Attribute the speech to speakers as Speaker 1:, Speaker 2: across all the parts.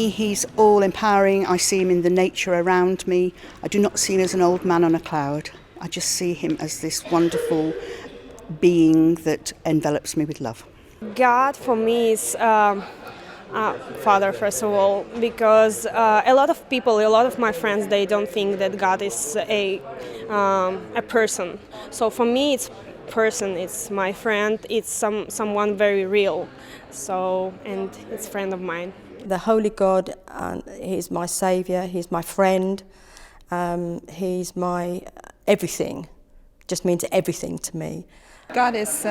Speaker 1: me, he's all-empowering. I see him in the nature around me. I do not see him as an old man on a cloud. I just see him as this wonderful being that envelops me with love.
Speaker 2: God for me is Father, first of all, because a lot of my friends, they don't think that God is a person. So for me, it's person, it's my friend, it's someone very real. So, and it's a friend of mine.
Speaker 3: The Holy God, he's my saviour, he's my friend, he's my everything, just means everything to me.
Speaker 4: God is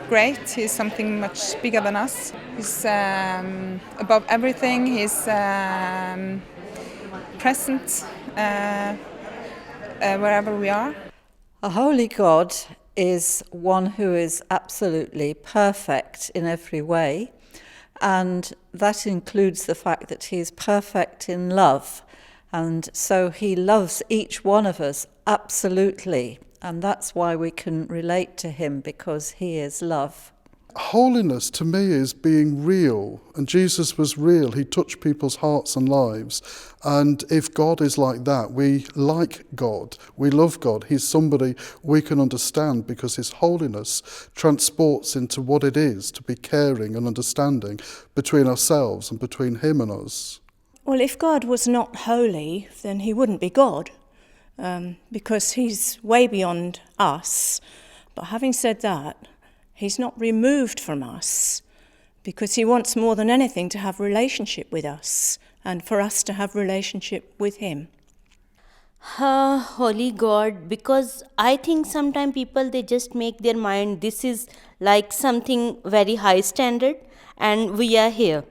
Speaker 4: great, he's something much bigger than us. He's above everything, he's present wherever we are.
Speaker 5: A holy God is one who is absolutely perfect in every way, and that includes the fact that he is perfect in love, and so he loves each one of us absolutely, and that's why we can relate to him, because he is love.
Speaker 6: Holiness to me is being real, and Jesus was real. He touched people's hearts and lives, and if God is like that, we like God, we love God. He's somebody we can understand because his holiness transports into what it is to be caring and understanding between ourselves and between him and us.
Speaker 7: Well, if God was not holy, then he wouldn't be God, because he's way beyond us. But having said that, he's not removed from us, because he wants more than anything to have relationship with us and for us to have relationship with him.
Speaker 8: Holy God, because I think sometimes people, they just make their mind this is like something very high standard and we are here.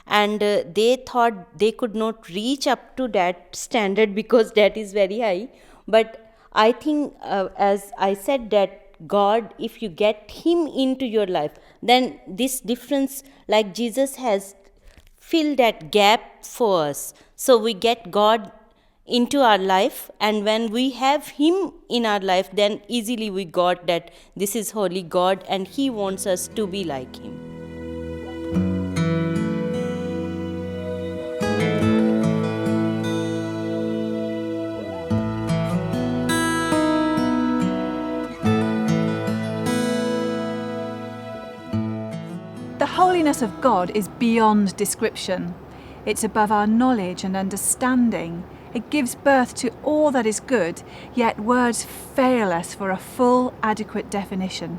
Speaker 8: And they thought they could not reach up to that standard because that is very high. But I think, as I said, that God, if you get him into your life, then this difference, like Jesus has filled that gap for us. So we get God into our life, and when we have him in our life, then easily we got that this is holy God and he wants us to be like him.
Speaker 9: The holiness of God is beyond description. It's above our knowledge and understanding. It gives birth to all that is good, yet words fail us for a full, adequate definition.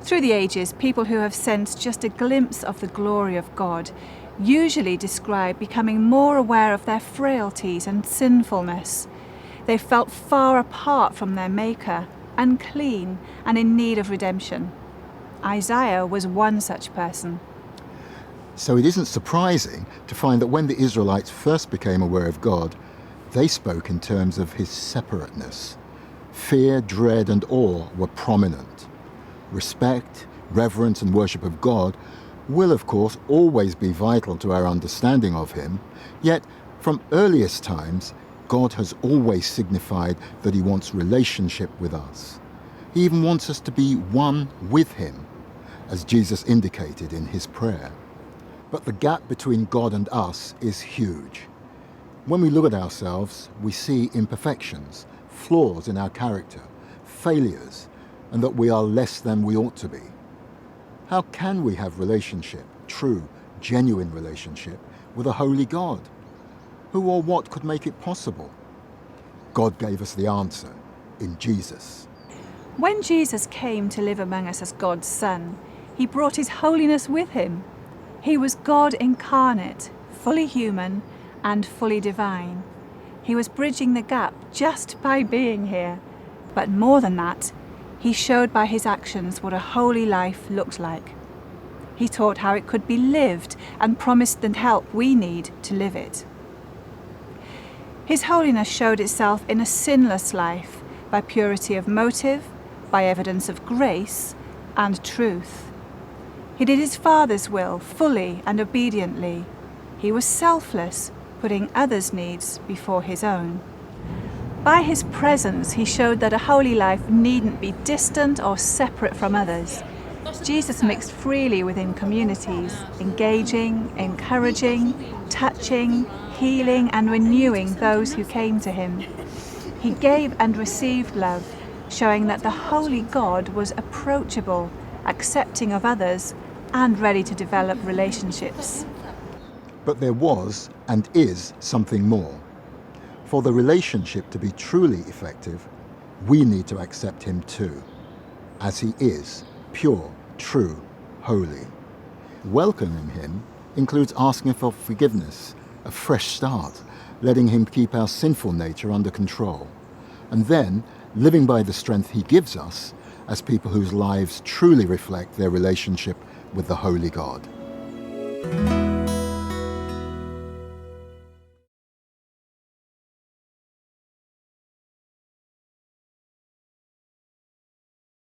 Speaker 9: Through the ages, people who have sensed just a glimpse of the glory of God usually describe becoming more aware of their frailties and sinfulness. They felt far apart from their Maker, unclean and in need of redemption. Isaiah was one such person.
Speaker 10: So it isn't surprising to find that when the Israelites first became aware of God, they spoke in terms of his separateness. Fear, dread, and awe were prominent. Respect, reverence, and worship of God will, of course, always be vital to our understanding of him, yet from earliest times, God has always signified that he wants relationship with us. He even wants us to be one with him, as Jesus indicated in his prayer. But the gap between God and us is huge. When we look at ourselves, we see imperfections, flaws in our character, failures, and that we are less than we ought to be. How can we have relationship, true, genuine relationship, with a holy God? Who or what could make it possible? God gave us the answer in Jesus.
Speaker 9: When Jesus came to live among us as God's Son, he brought his holiness with him. He was God incarnate, fully human and fully divine. He was bridging the gap just by being here. But more than that, he showed by his actions what a holy life looked like. He taught how it could be lived and promised the help we need to live it. His holiness showed itself in a sinless life by purity of motive, by evidence of grace and truth. He did his Father's will fully and obediently. He was selfless, putting others' needs before his own. By his presence, he showed that a holy life needn't be distant or separate from others. Jesus mixed freely within communities, engaging, encouraging, touching, healing and renewing those who came to him. He gave and received love, showing that the Holy God was approachable, accepting of others, and ready to develop relationships.
Speaker 10: But there was and is something more. For the relationship to be truly effective, we need to accept him too, as he is, pure, true, holy. Welcoming him includes asking for forgiveness, a fresh start, letting him keep our sinful nature under control, and then living by the strength he gives us as people whose lives truly reflect their relationship with the Holy God.